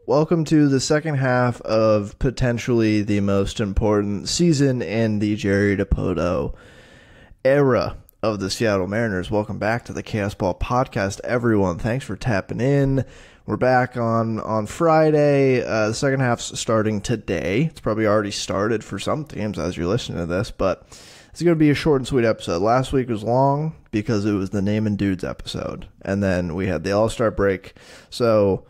Welcome to the second half of potentially the most important season in the Jerry Dipoto era of the Seattle Mariners. Welcome back to the Chaos Ball Podcast, everyone. Thanks for tapping in. We're back on Friday. The second half's starting today. It's probably already started for some teams as you're listening to this, but it's going to be a short and sweet episode. Last week was long because it was the Name and Dudes episode, and then we had the All-Star break. So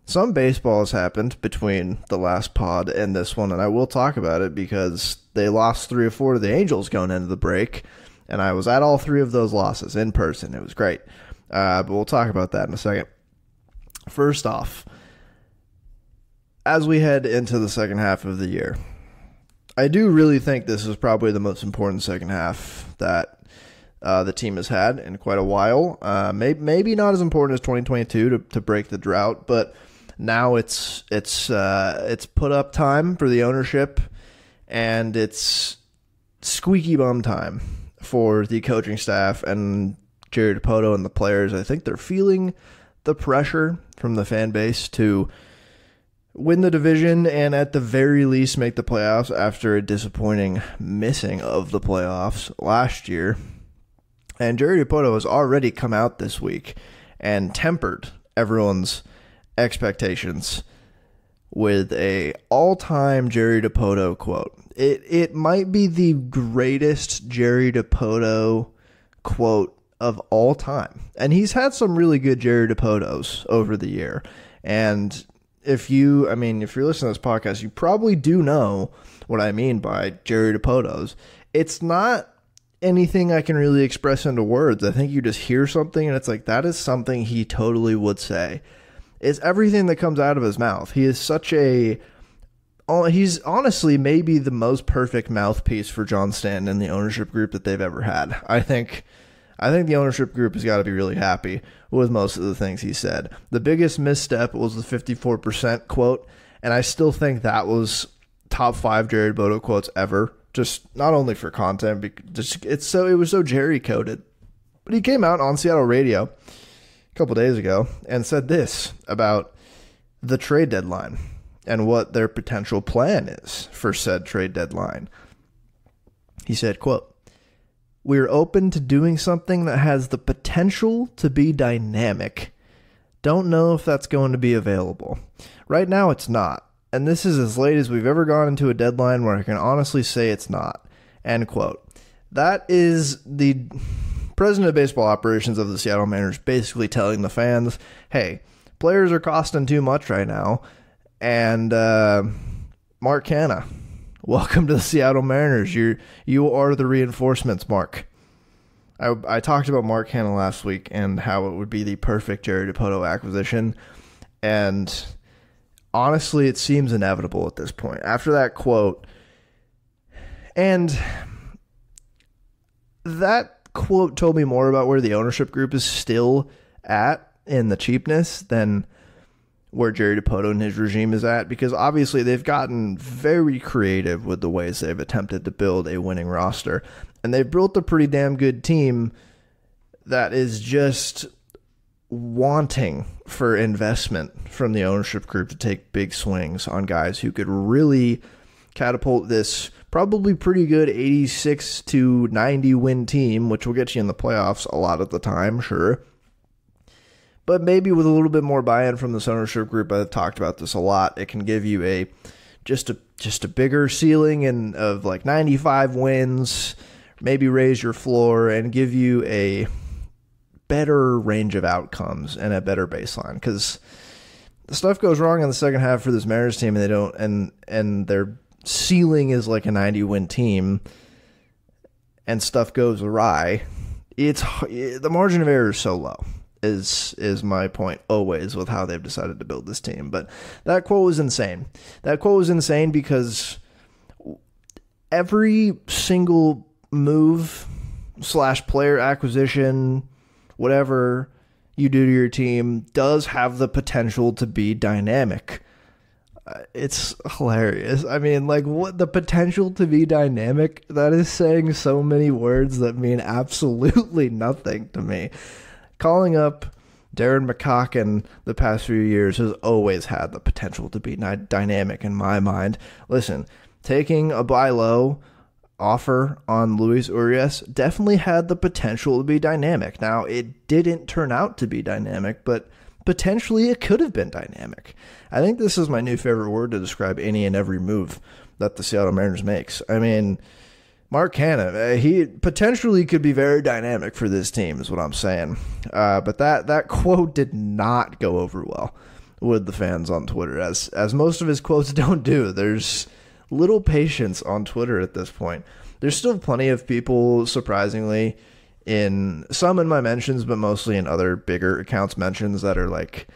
some baseball has happened between the last pod and this one, and I will talk about it because they lost 3 or 4 to the Angels going into the break, and I was at all 3 of those losses in person. It was great, but we'll talk about that in a second. First off, as we head into the second half of the year, I do really think this is probably the most important second half that the team has had in quite a while. Maybe not as important as 2022 to break the drought, but now it's put up time for the ownership, and it's squeaky bum time for the coaching staff and Jerry Dipoto and the players. I think they're feeling the pressure from the fan base to win the division and at the very least make the playoffs after a disappointing missing of the playoffs last year. And Jerry Dipoto has already come out this week and tempered everyone's expectations with a all-time Jerry Dipoto quote. It might be the greatest Jerry Dipoto quote of all time. And he's had some really good Jerry Dipotos over the year. And if you're listening to this podcast, you probably do know what I mean by Jerry Dipotos. It's not anything I can really express into words. I think you just hear something and it's like, that is something he totally would say. It's everything that comes out of his mouth. He is he's honestly maybe the most perfect mouthpiece for John Stanton and the ownership group that they've ever had. I think the ownership group has got to be really happy with most of the things he said. The biggest misstep was the 54% quote, and I still think that was top 5 Jerry Dipoto quotes ever. Just not only for content, it was so Jerry coded. But he came out on Seattle radio a couple days ago and said this about the trade deadline and what their potential plan is for said trade deadline. He said, quote, "We're open to doing something that has the potential to be dynamic. Don't know if that's going to be available. Right now it's not. And this is as late as we've ever gone into a deadline where I can honestly say it's not." End quote. That is the president of baseball operations of the Seattle Mariners basically telling the fans, hey, players are costing too much right now. And Mark Canha, welcome to the Seattle Mariners. You are the reinforcements, Mark. I talked about Mark Canha last week and how it would be the perfect Jerry Dipoto acquisition. And honestly, it seems inevitable at this point. After that quote, and that quote told me more about where the ownership group is still at in the cheapness than where Jerry Dipoto and his regime is at, because obviously they've gotten very creative with the ways they've attempted to build a winning roster. And they've built a pretty damn good team that is just wanting for investment from the ownership group to take big swings on guys who could really catapult this probably pretty good 86 to 90 win team, which will get you in the playoffs a lot of the time, sure. But maybe with a little bit more buy-in from this ownership group, I've talked about this a lot, it can give you just a bigger ceiling of like 95 wins, maybe raise your floor and give you a better range of outcomes and a better baseline. Because stuff goes wrong in the second half for this Mariners team, and they don't, and their ceiling is like a 90-win team, and stuff goes awry. The margin of error is so low. Is my point always with how they've decided to build this team. But that quote was insane. That quote was insane because every single move / player acquisition, whatever you do to your team, does have the potential to be dynamic. It's hilarious. I mean, like, what the potential to be dynamic? That is saying so many words that mean absolutely nothing to me. Calling up Darren McCocken the past few years has always had the potential to be dynamic in my mind. Listen, taking a buy low offer on Luis Urias definitely had the potential to be dynamic. Now, it didn't turn out to be dynamic, but potentially it could have been dynamic. I think this is my new favorite word to describe any and every move that the Seattle Mariners makes. I mean, Mark Canha, he potentially could be very dynamic for this team is what I'm saying. But that quote did not go over well with the fans on Twitter, as most of his quotes don't do. There's little patience on Twitter at this point. There's still plenty of people, surprisingly, in some in my mentions, but mostly in other bigger accounts mentions that are like,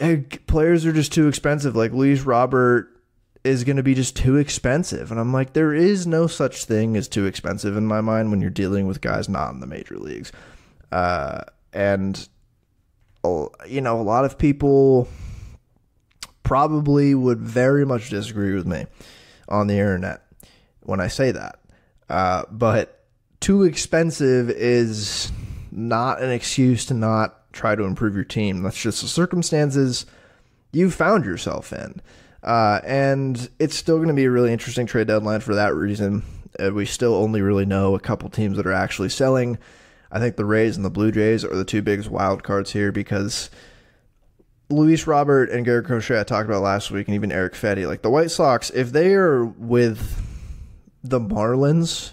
hey, players are just too expensive. Like Luis Robert is going to be just too expensive. And I'm like, there is no such thing as too expensive in my mind when you're dealing with guys not in the major leagues. And, you know, a lot of people probably would very much disagree with me on the internet when I say that. But too expensive is not an excuse to not try to improve your team. That's just the circumstances you've found yourself in. And it's still going to be a really interesting trade deadline for that reason. We still only really know a couple teams that are actually selling. I think the Rays and the Blue Jays are the two biggest wild cards here because Luis Robert and Garrett Crochet I talked about last week, and even Eric Fetty. Like the White Sox, if they are with the Marlins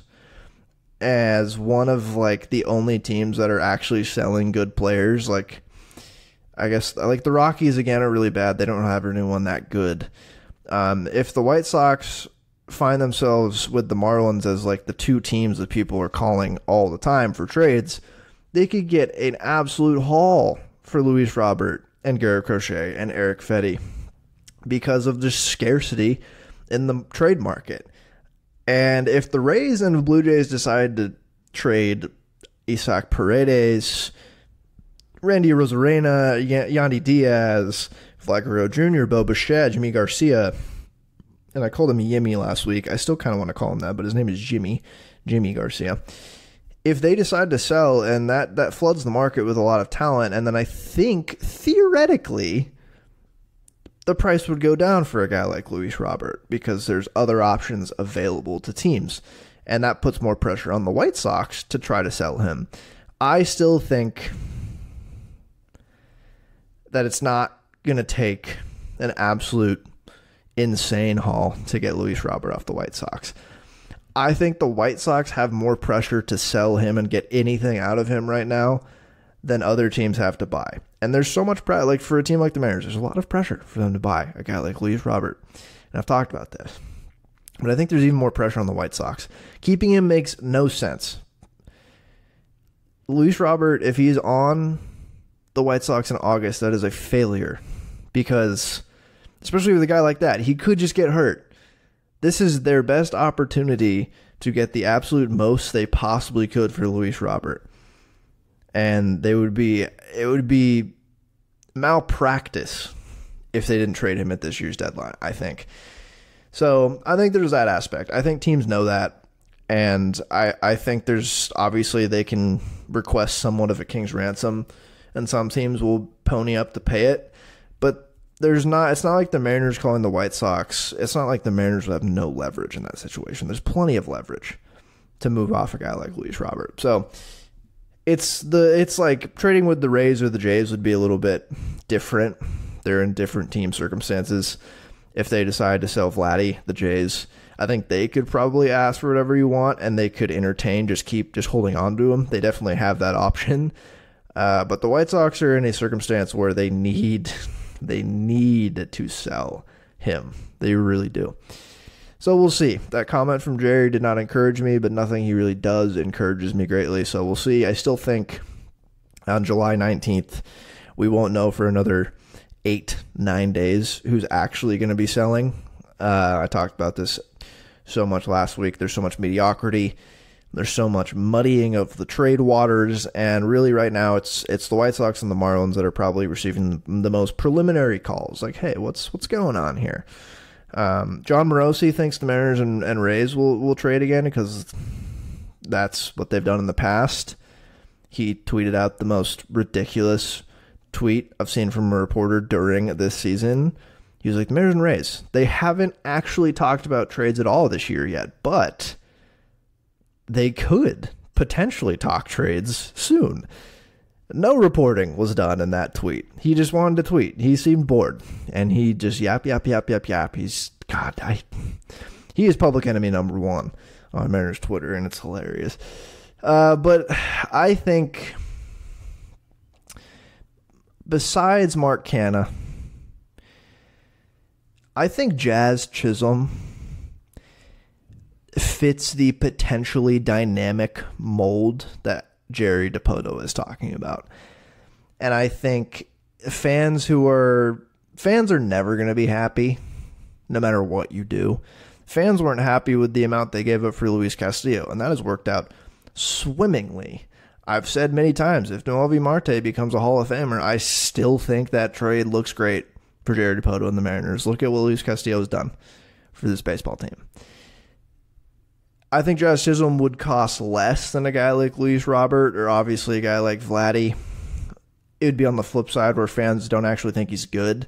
as one of like the only teams that are actually selling good players, like I guess like the Rockies again are really bad. They don't have anyone that good. If the White Sox find themselves with the Marlins as like the two teams that people are calling all the time for trades, they could get an absolute haul for Luis Robert and Garrett Crochet and Eric Fetty because of the scarcity in the trade market. And if the Rays and the Blue Jays decide to trade Isaac Paredes, Randy Rosarena, Yandy Diaz, Vlad Guerrero Jr., Bo Bichette, Jimmy Garcia, and I called him Yimmy last week. I still kind of want to call him that, but his name is Jimmy Garcia. If they decide to sell, and that floods the market with a lot of talent, and then I think, theoretically, the price would go down for a guy like Luis Robert because there's other options available to teams, and that puts more pressure on the White Sox to try to sell him. I still think that it's not going to take an absolute insane haul to get Luis Robert off the White Sox. I think the White Sox have more pressure to sell him and get anything out of him right now than other teams have to buy. And there's so much pressure, like for a team like the Mariners, there's a lot of pressure for them to buy a guy like Luis Robert. And I've talked about this. But I think there's even more pressure on the White Sox. Keeping him makes no sense. Luis Robert, if he's on the White Sox in August, that is a failure. Because, especially with a guy like that, he could just get hurt. This is their best opportunity to get the absolute most they possibly could for Luis Robert. And it would be malpractice if they didn't trade him at this year's deadline, I think. So I think there's that aspect. I think teams know that. And I think there's obviously they can request somewhat of a king's ransom, and some teams will pony up to pay it. But it's not like the Mariners calling the White Sox. It's not like the Mariners will have no leverage in that situation. There's plenty of leverage to move off a guy like Luis Robert. So it's like trading with the Rays or the Jays would be a little bit different. They're in different team circumstances. If they decide to sell Vladdy, the Jays, I think they could probably ask for whatever you want, and they could entertain just holding on to him. They definitely have that option. But the White Sox are in a circumstance where they need to sell him. They really do. So we'll see. That comment from Jerry did not encourage me, but nothing he really does encourages me greatly. So we'll see. I still think on July 19th, we won't know for another 8-9 days who's actually going to be selling. I talked about this so much last week. There's so much mediocrity. There's so much muddying of the trade waters, and really right now it's the White Sox and the Marlins that are probably receiving the most preliminary calls. Like, hey, what's going on here? John Morosi thinks the Mariners and Rays will trade again because that's what they've done in the past. He tweeted out the most ridiculous tweet I've seen from a reporter during this season. He was like, the Mariners and Rays, they haven't actually talked about trades at all this year yet, but they could potentially talk trades soon. No reporting was done in that tweet. He just wanted to tweet. He seemed bored, and he just yap. He is public enemy number one on Mariners Twitter, and it's hilarious. But I think besides Mark Canha, I think Jazz Chisholm fits the potentially dynamic mold that Jerry Dipoto is talking about. And I think fans are never going to be happy no matter what you do. Fans weren't happy with the amount they gave up for Luis Castillo, and that has worked out swimmingly. I've said many times, if Noelvi Marte becomes a Hall of Famer, I still think that trade looks great for Jerry Dipoto and the Mariners. Look at what Luis Castillo has done for this baseball team. I think Jazz Chisholm would cost less than a guy like Luis Robert, or obviously a guy like Vladdy. It would be on the flip side where fans don't actually think he's good,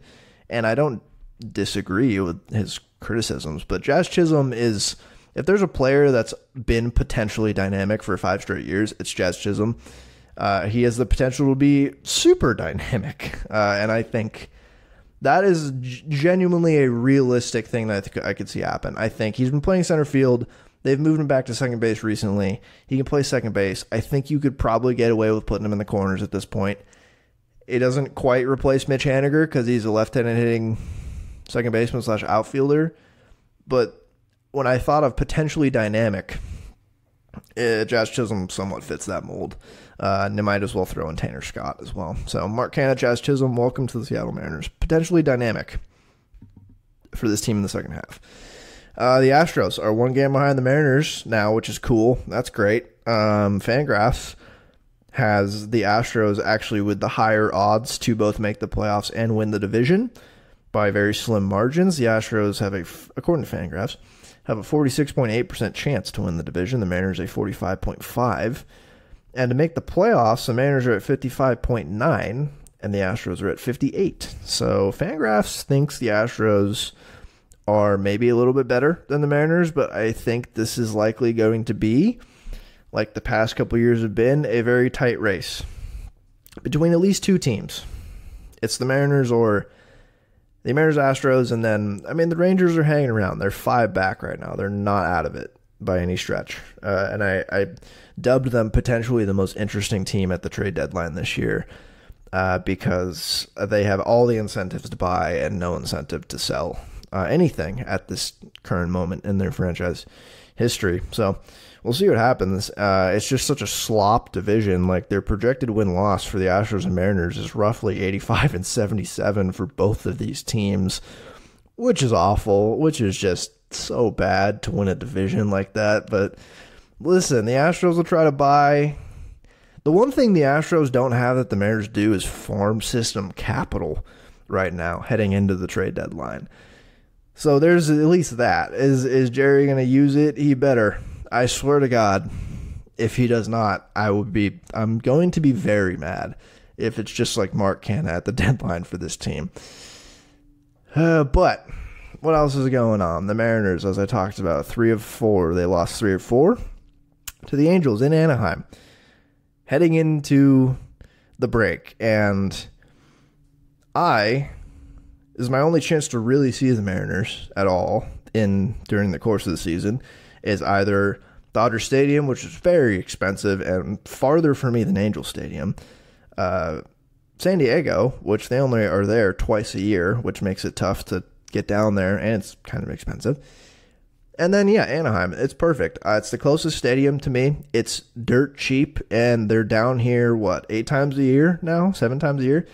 and I don't disagree with his criticisms, but Jazz Chisholm is, if there's a player that's been potentially dynamic for 5 straight years, it's Jazz Chisholm. He has the potential to be super dynamic, and I think that is genuinely a realistic thing that I could see happen. I think he's been playing center field. They've moved him back to second base recently. He can play second base. I think you could probably get away with putting him in the corners at this point. It doesn't quite replace Mitch Haniger because he's a left-handed hitting second baseman / outfielder. But when I thought of potentially dynamic, Jazz Chisholm somewhat fits that mold. And they might as well throw in Tanner Scott as well. So Mark Canha, Jazz Chisholm, welcome to the Seattle Mariners. Potentially dynamic for this team in the second half. The Astros are 1 game behind the Mariners now, which is cool. That's great. Fangraphs has the Astros actually with the higher odds to both make the playoffs and win the division by very slim margins. The Astros have according to Fangraphs, have a 46.8% chance to win the division. The Mariners a 45.5%. And to make the playoffs, the Mariners are at 55.9%, and the Astros are at 58%. So Fangraphs thinks the Astros are maybe a little bit better than the Mariners, but I think this is likely going to be, like the past couple years have been, a very tight race between at least 2 teams. It's the Mariners or the Mariners Astros, and then, I mean, the Rangers are hanging around. They're 5 back right now. They're not out of it by any stretch. And I dubbed them potentially the most interesting team at the trade deadline this year because they have all the incentives to buy and no incentive to sell anything at this current moment in their franchise history. So we'll see what happens. It's just such a slop division. Like, their projected win-loss for the Astros and Mariners is roughly 85-77 for both of these teams, which is awful, which is just so bad to win a division like that. But listen, the Astros will try to buy. The one thing the Astros don't have that the Mariners do is farm system capital right now heading into the trade deadline. So there's at least that. Is Jerry going to use it? He better. I swear to God, if he does not, I'm going to be very mad if it's just like Mark Canha at the deadline for this team. But what else is going on? The Mariners, as I talked about, 3 of 4. They lost 3 of 4 to the Angels in Anaheim, heading into the break. And this is my only chance to really see the Mariners at all during the course of the season, is either Dodger Stadium, which is very expensive and farther for me than Angel Stadium, San Diego, which they only are there twice a year, which makes it tough to get down there, and it's kind of expensive. And then, Anaheim. It's perfect. It's the closest stadium to me. It's dirt cheap, and they're down here, 8 times a year now? 7 times a year?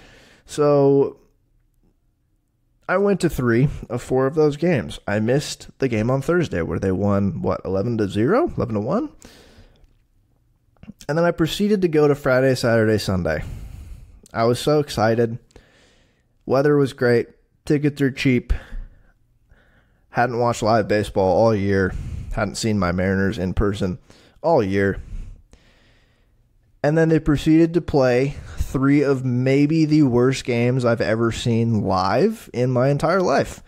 So I went to 3 of 4 of those games. I missed the game on Thursday where they won, 11-0? 11-1? And then I proceeded to go to Friday, Saturday, Sunday. I was so excited. Weather was great. Tickets are cheap. Hadn't watched live baseball all year. Hadn't seen my Mariners in person all year. And then they proceeded to play 3 of maybe the worst games I've ever seen live in my entire life.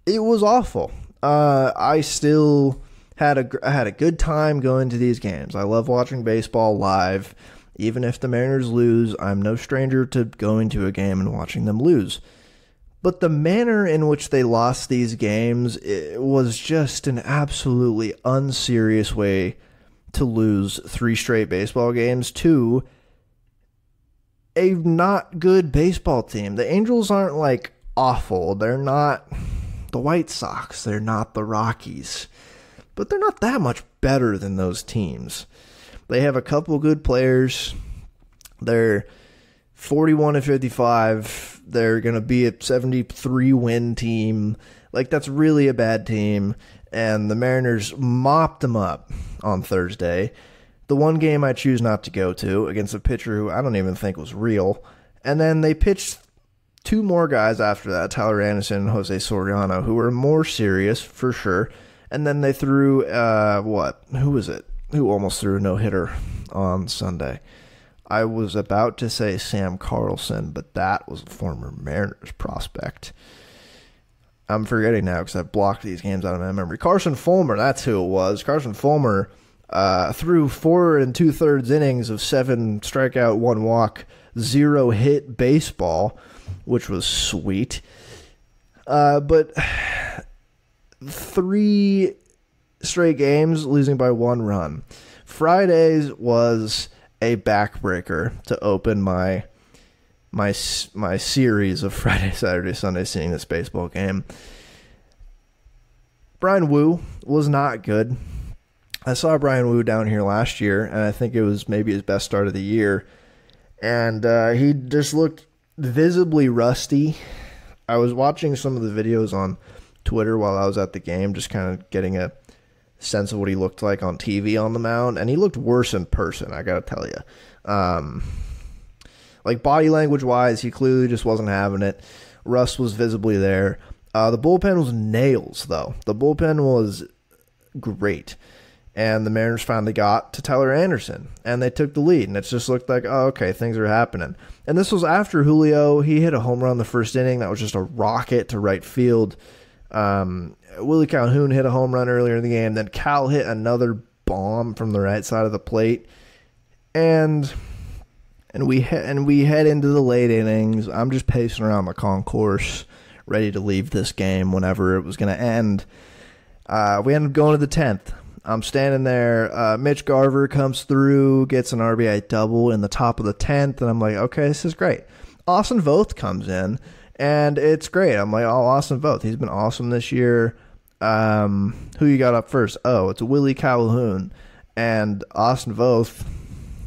It was awful. I still had a good time going to these games. I love watching baseball live. Even if the Mariners lose, I'm no stranger to going to a game and watching them lose. But the manner in which they lost these games, it was just an absolutely unserious way to lose 3 straight baseball games to a not good baseball team. The Angels aren't like awful. They're not the White Sox. They're not the Rockies. But they're not that much better than those teams. They have a couple good players. They're 41-55. They're going to be a 73-win team. Like, that's really a bad team. And the Mariners mopped them up on Thursday. The one game I choose not to go to against a pitcher who I don't even think was real. And then they pitched 2 more guys after that, Tyler Anderson and Jose Soriano, who were more serious for sure. And then they threw, who was it? Who almost threw a no-hitter on Sunday? I was about to say Sam Carlson, but that was a former Mariners prospect. I'm forgetting now because I've blocked these games out of my memory. Carson Fulmer, that's who it was. Carson Fulmer threw 4 2/3 innings of 7 strikeout, 1 walk, 0 hit baseball, which was sweet. But 3 straight games losing by 1 run. Fridays was a backbreaker to open my series of Friday, Saturday, Sunday seeing this baseball game. Brian Wu was not good. I saw Brian Wu down here last year, and I think it was maybe his best start of the year. And he just looked visibly rusty. I was watching some of the videos on Twitter while I was at the game, just kind of getting a sense of what he looked like on TV on the mound, and he looked worse in person, I gotta tell you. Like, body language wise, he clearly just wasn't having it. Rust was visibly there. The bullpen was nails, though. The bullpen was great, and the Mariners finally got to Tyler Anderson, and they took the lead, and it just looked like, oh, okay, things are happening. And this was after Julio. He hit a home run the first inning. That was just a rocket to right field. Willie Calhoun hit a home run earlier in the game. Then Cal hit another bomb from the right side of the plate, and we head into the late innings. I'm just pacing around the concourse, ready to leave this game whenever it was going to end. We ended up going to the 10th. I'm standing there. Mitch Garver comes through, gets an RBI double in the top of the 10th, and I'm like, okay, this is great. Austin Voth comes in. And it's great. I'm like, oh, Austin Voth. He's been awesome this year. Who you got up first? Oh, it's Willie Calhoun. And Austin Voth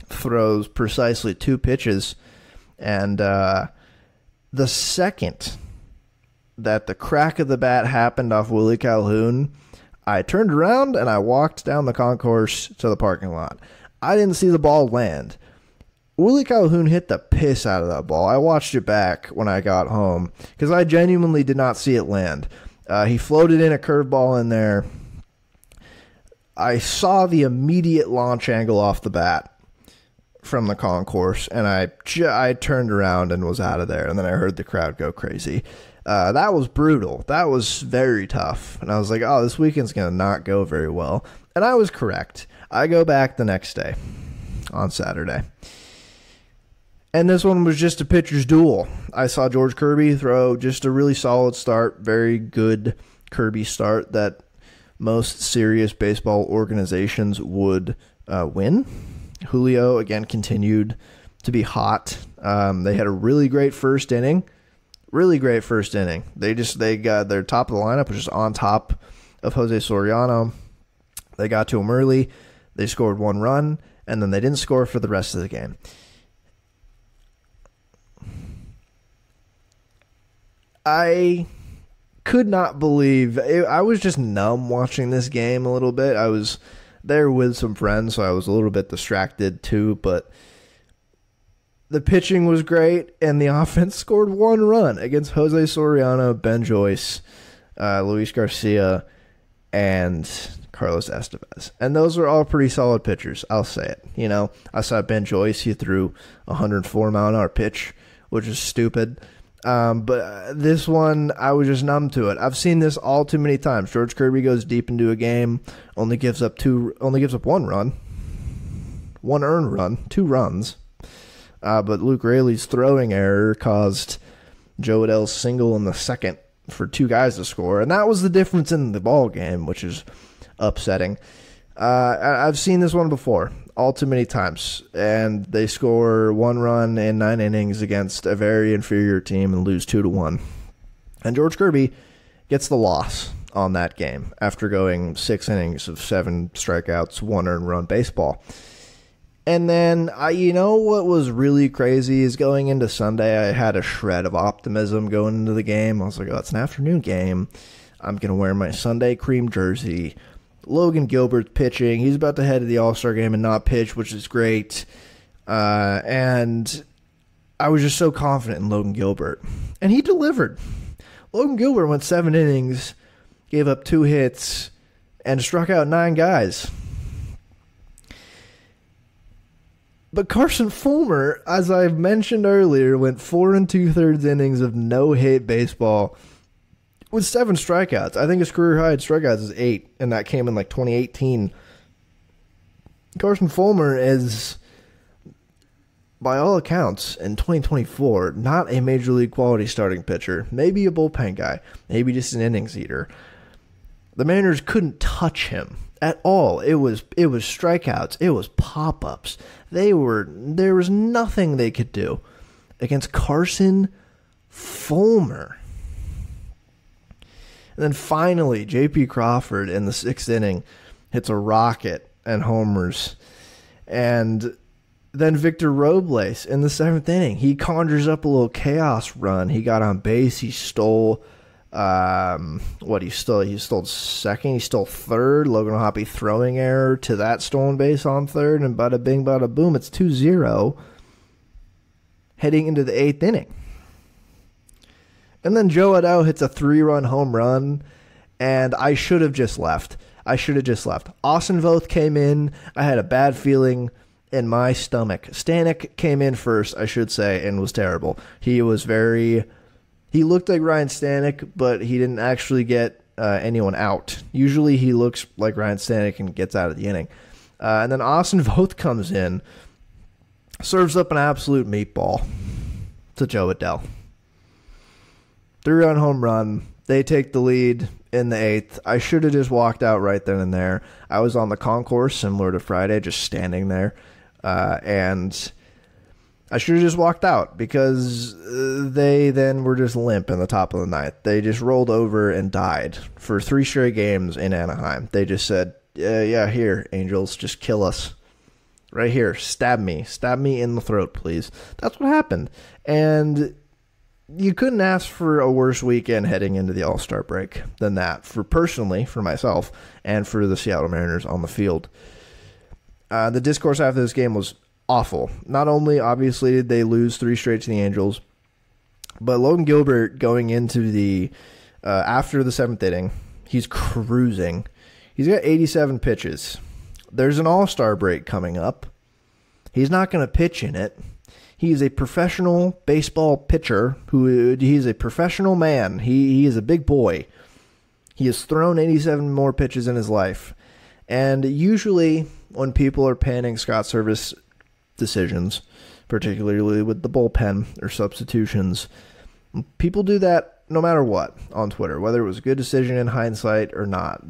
throws precisely 2 pitches. And the second that the crack of the bat happened off Willie Calhoun, I turned around and I walked down the concourse to the parking lot. I didn't see the ball land. Willie Calhoun hit the piss out of that ball. I watched it back when I got home because I genuinely did not see it land. He floated in a curveball in there. I saw the immediate launch angle off the bat from the concourse, and I turned around and was out of there, and then I heard the crowd go crazy. That was brutal. That was very tough. And I was like, oh, this weekend's going to not go very well. And I was correct. I go back the next day on Saturday. And this one was just a pitcher's duel. I saw George Kirby throw just a really solid start, very good Kirby start that most serious baseball organizations would win. Julio, again, continued to be hot. They had a really great first inning. Really great first inning. They got their top of the lineup, which is on top of Jose Soriano. They got to him early. They scored 1 run, and then they didn't score for the rest of the game. I could not believe it. I was just numb watching this game a little bit. I was there with some friends, so I was a little bit distracted too, but the pitching was great, and the offense scored 1 run against Jose Soriano, Ben Joyce, Luis Garcia, and Carlos Estevez. And those are all pretty solid pitchers, I'll say it. You know, I saw Ben Joyce, he threw a 104-mile-an-hour pitch, which is stupid. But this one, I was just numb to it. I've seen this all too many times. George Kirby goes deep into a game, only gives up one run, one earned run, 2 runs. But Luke Raley's throwing error caused Joe Adell's single in the second for 2 guys to score, and that was the difference in the ball game, which is upsetting. I've seen this one before, all too many times, and they score 1 run in 9 innings against a very inferior team and lose 2-1. And George Kirby gets the loss on that game after going 6 innings of 7 strikeouts, 1 earned run baseball. And then, you know what was really crazy is going into Sunday, I had a shred of optimism going into the game. I was like, oh, it's an afternoon game. I'm going to wear my Sunday cream jersey. Logan Gilbert's pitching. He's about to head to the All-Star game and not pitch, which is great. And I was just so confident in Logan Gilbert. And he delivered. Logan Gilbert went 7 innings, gave up 2 hits, and struck out 9 guys. But Carson Fulmer, as I mentioned earlier, went 4 2/3 innings of no-hit baseball with 7 strikeouts. I think his career high in strikeouts is 8, and that came in like 2018. Carson Fulmer is, by all accounts, in 2024, not a major league quality starting pitcher. Maybe a bullpen guy. Maybe just an innings eater. The Mariners couldn't touch him at all. It was strikeouts. It was pop-ups. There was nothing they could do against Carson Fulmer. And then finally, J.P. Crawford in the 6th inning hits a rocket and homers. And then Victor Robles in the 7th inning, he conjures up a little chaos run. He got on base. He stole... he stole second, he stole third. Logan Hoppe throwing error to that stolen base on third, and bada bing, bada boom, it's 2-0 heading into the 8th inning. And then Joe Adell hits a 3-run home run, and I should have just left. Austin Voth came in. I had a bad feeling in my stomach. Stanek came in first, I should say, and was terrible. He looked like Ryan Stanek, but he didn't actually get anyone out. Usually he looks like Ryan Stanek and gets out of the inning. And then Austin Voth comes in, serves up an absolute meatball to Joe Adell. 3-run home run. They take the lead in the 8th. I should have just walked out right then and there. I was on the concourse, similar to Friday, just standing there. And I should have just walked out because they then were just limp in the top of the 9th. They just rolled over and died for 3 straight games in Anaheim. They just said, yeah, here, Angels, just kill us. Right here, stab me in the throat, please. That's what happened. And you couldn't ask for a worse weekend heading into the All-Star break than that, for myself, and for the Seattle Mariners on the field. The discourse after this game was awful. Not only, obviously, did they lose 3 straight to the Angels, but Logan Gilbert going into the after the 7th inning, he's cruising. He's got 87 pitches. There's an All-Star break coming up. He's not going to pitch in it. He is a professional baseball pitcher. He's a professional man. He is a big boy. He has thrown 87 more pitches in his life. And usually when people are panning Scott Service decisions, particularly with the bullpen or substitutions, people do that no matter what on Twitter, whether it was a good decision in hindsight or not.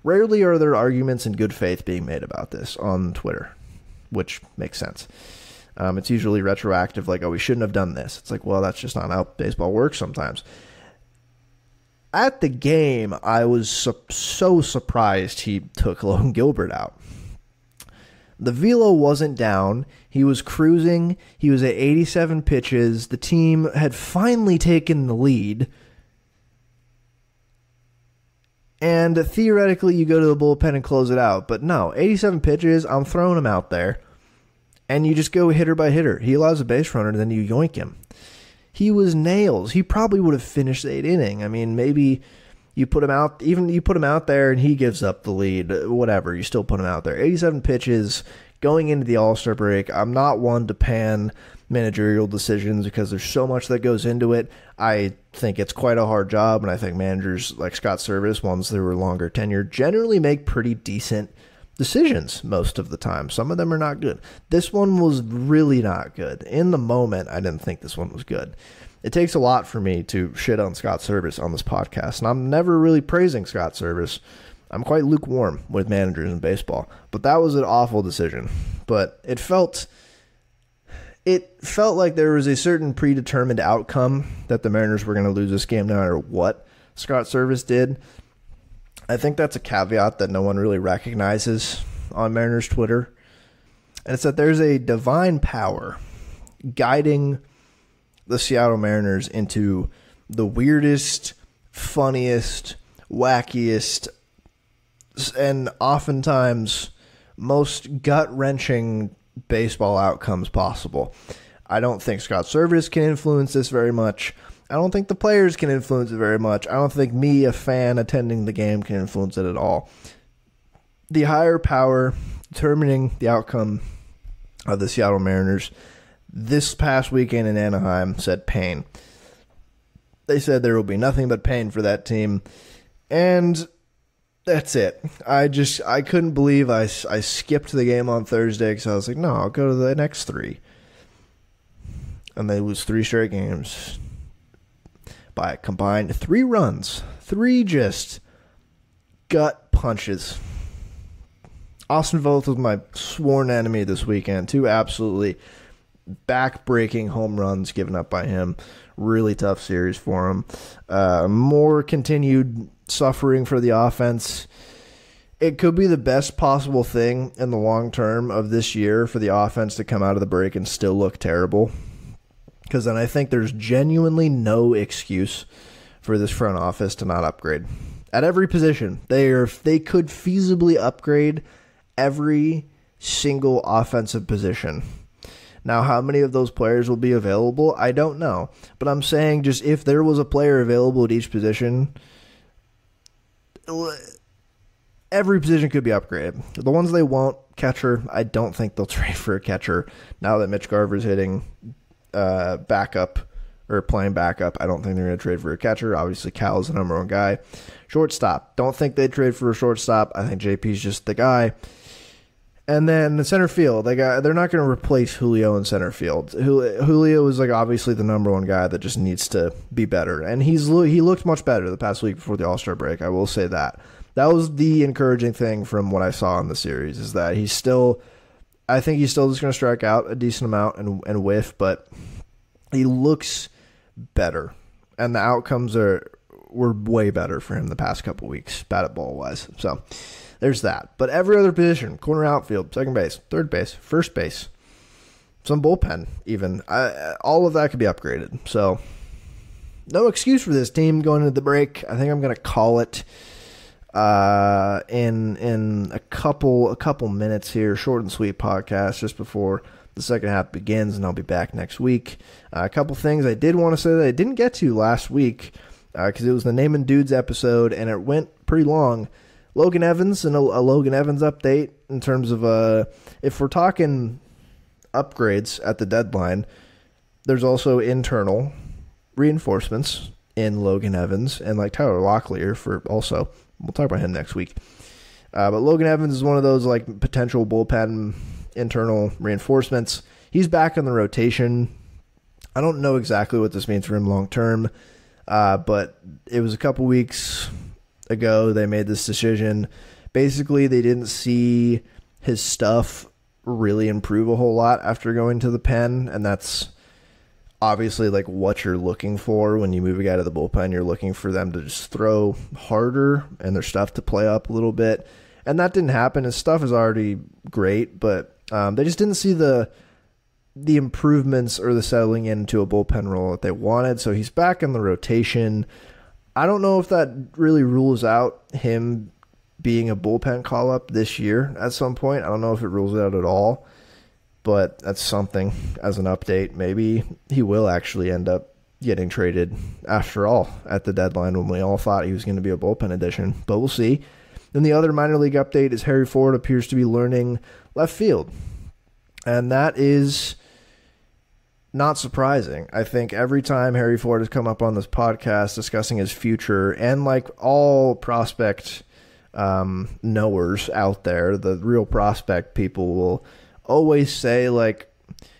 Rarely are there arguments in good faith being made about this on Twitter, which makes sense. It's usually retroactive, like, oh, we shouldn't have done this. It's like, well, that's just not how baseball works sometimes. At the game, I was so surprised he took Logan Gilbert out. The velo wasn't down. He was cruising. He was at 87 pitches. The team had finally taken the lead. And theoretically, you go to the bullpen and close it out. But no, 87 pitches, I'm throwing him out there. And you just go hitter by hitter. He allows a base runner, and then you yoink him. He was nails. He probably would have finished the 8th inning. I mean, maybe You put him out, even you put him out there and he gives up the lead, whatever, you still put him out there. 87 pitches going into the All-Star break. I'm not one to pan managerial decisions because there's so much that goes into it. I think it's quite a hard job, and I think managers like Scott Servais, ones that were longer tenure, generally make pretty decent decisions most of the time. Some of them are not good. This one was really not good. In the moment, I didn't think this one was good. It takes a lot for me to shit on Scott Servais on this podcast, and I'm never really praising Scott Servais. I'm quite lukewarm with managers in baseball, but that was an awful decision. But it felt like there was a certain predetermined outcome that the Mariners were going to lose this game no matter what Scott Servais did. I think that's a caveat that no one really recognizes on Mariners Twitter. And it's that there's a divine power guiding the Seattle Mariners into the weirdest, funniest, wackiest, and oftentimes most gut-wrenching baseball outcomes possible. I don't think Scott Servais can influence this very much. I don't think the players can influence it very much. I don't think me, a fan attending the game, can influence it at all. The higher power determining the outcome of the Seattle Mariners this past weekend in Anaheim said pain. They said there will be nothing but pain for that team. And that's it. I couldn't believe I skipped the game on Thursday because I was like, no, I'll go to the next three. And they lose 3 straight games by a combined 3 runs. 3 just gut punches. Austin Voth was my sworn enemy this weekend. 2 absolutely back-breaking home runs given up by him. Really tough series for him. More continued suffering for the offense. It could be the best possible thing in the long term of this year for the offense to come out of the break and still look terrible. Because then I think there's genuinely no excuse for this front office to not upgrade. At every position, they could feasibly upgrade every single offensive position. Now, how many of those players will be available? I don't know. But I'm saying just if there was a player available at each position, every position could be upgraded. The ones they won't, catcher, I don't think they'll trade for a catcher. Now that Mitch Garver's hitting backup or playing backup, I don't think they're going to trade for a catcher. Obviously, Cal's the number 1 guy. Shortstop, don't think they'd trade for a shortstop. I think JP's just the guy. And then the center field, they're not going to replace Julio in center field. Julio is obviously the number 1 guy that just needs to be better, and he looked much better the past week before the All-Star break. I will say that. That was the encouraging thing from what I saw in the series, is that I think he's still just going to strike out a decent amount and whiff, but he looks better, and the outcomes were way better for him the past couple weeks, bat ball wise. So there's that. But every other position, corner, outfield, second base, third base, first base, some bullpen even, all of that could be upgraded. So no excuse for this team going into the break. I think I'm going to call it in a couple minutes here, short and sweet podcast just before the second half begins, and I'll be back next week. A couple things I did want to say that I didn't get to last week because it was the Name and Dudes episode, and it went pretty long. Logan Evans and a Logan Evans update in terms of if we're talking upgrades at the deadline, there's also internal reinforcements in Logan Evans and Tyler Locklear for also. We'll talk about him next week. But Logan Evans is one of those potential bullpen internal reinforcements. He's back in the rotation. I don't know exactly what this means for him long term, but it was a couple weeks ago they made this decision. Basically, they didn't see his stuff really improve a whole lot after going to the pen, and that's obviously what you're looking for when you move a guy to the bullpen. You're looking for them to just throw harder and their stuff to play up a little bit, and that didn't happen. His stuff is already great, but they just didn't see the improvements or the settling into a bullpen role that they wanted, so he's back in the rotation. I don't know if that really rules out him being a bullpen call-up this year at some point. I don't know if it rules it out at all, but that's something as an update. Maybe he will actually end up getting traded after all at the deadline when we all thought he was going to be a bullpen addition, but we'll see. Then the other minor league update is Harry Ford appears to be learning left field, and that is not surprising. I think every time Harry Ford has come up on this podcast discussing his future, and like all prospect knowers out there, the real prospect people will always say like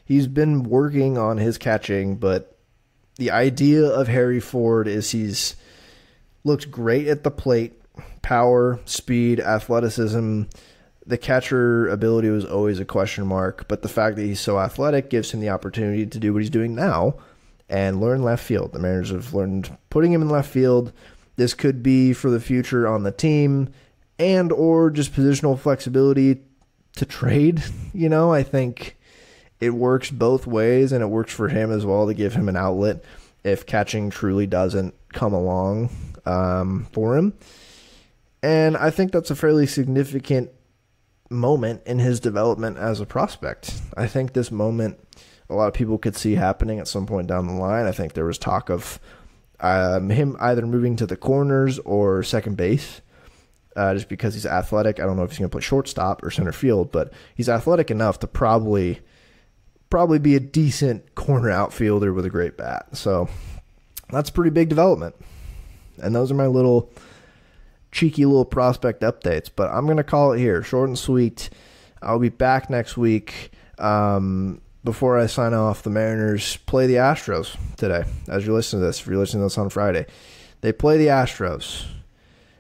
he's been working on his catching, but the idea of Harry Ford is he's looks great at the plate, power, speed, athleticism. The catcher ability was always a question mark, but the fact that he's so athletic gives him the opportunity to do what he's doing now and learn left field. The Mariners have learned putting him in left field. This could be for the future on the team and or just positional flexibility to trade. You know, I think it works both ways, and it works for him as well to give him an outlet if catching truly doesn't come along for him. And I think that's a fairly significant moment in his development as a prospect. I think this moment a lot of people could see happening at some point down the line. I think there was talk of him either moving to the corners or second base just because he's athletic. I don't know if he's going to play shortstop or center field, but he's athletic enough to probably be a decent corner outfielder with a great bat. So that's a pretty big development. And those are my cheeky little prospect updates, but I'm going to call it here. Short and sweet. I'll be back next week. Before I sign off, the Mariners play the Astros today. As you listen to this, if you're listening to this on Friday, they play the Astros.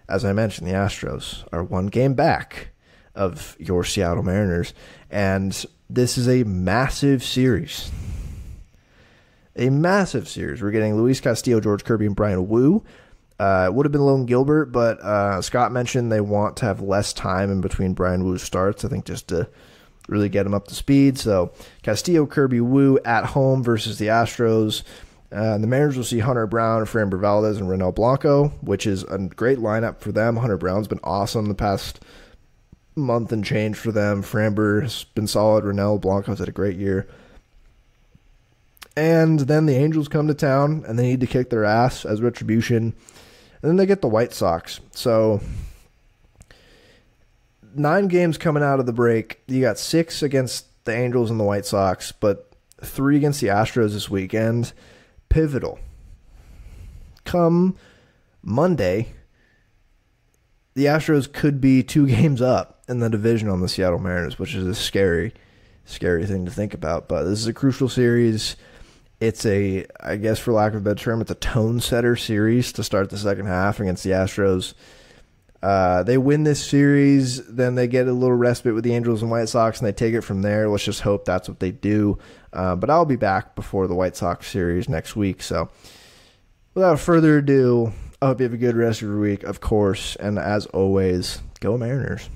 As I mentioned, the Astros are one game back of your Seattle Mariners, and this is a massive series. A massive series. We're getting Luis Castillo, George Kirby, and Brian Wu. It would have been Logan Gilbert, but Scott mentioned they want to have less time in between Brian Wu's starts, I think just to really get him up to speed. So Castillo, Kirby, Wu at home versus the Astros. The Mariners will see Hunter Brown, Framber Valdez, and Ronel Blanco, which is a great lineup for them. Hunter Brown's been awesome the past month and change for them. Framber has been solid. Ronel Blanco's had a great year. And then the Angels come to town, and they need to kick their ass as retribution. And then they get the White Sox. So 9 games coming out of the break. You got 6 against the Angels and the White Sox, but 3 against the Astros this weekend. Pivotal. Come Monday, the Astros could be 2 games up in the division on the Seattle Mariners, which is a scary thing to think about. But this is a crucial series. It's I guess for lack of a better term, it's a tone setter series to start the second half against the Astros. They win this series, then they get a little respite with the Angels and White Sox, and they take it from there. Let's just hope that's what they do. But I'll be back before the White Sox series next week. So without further ado, I hope you have a good rest of your week, of course. And as always, go Mariners.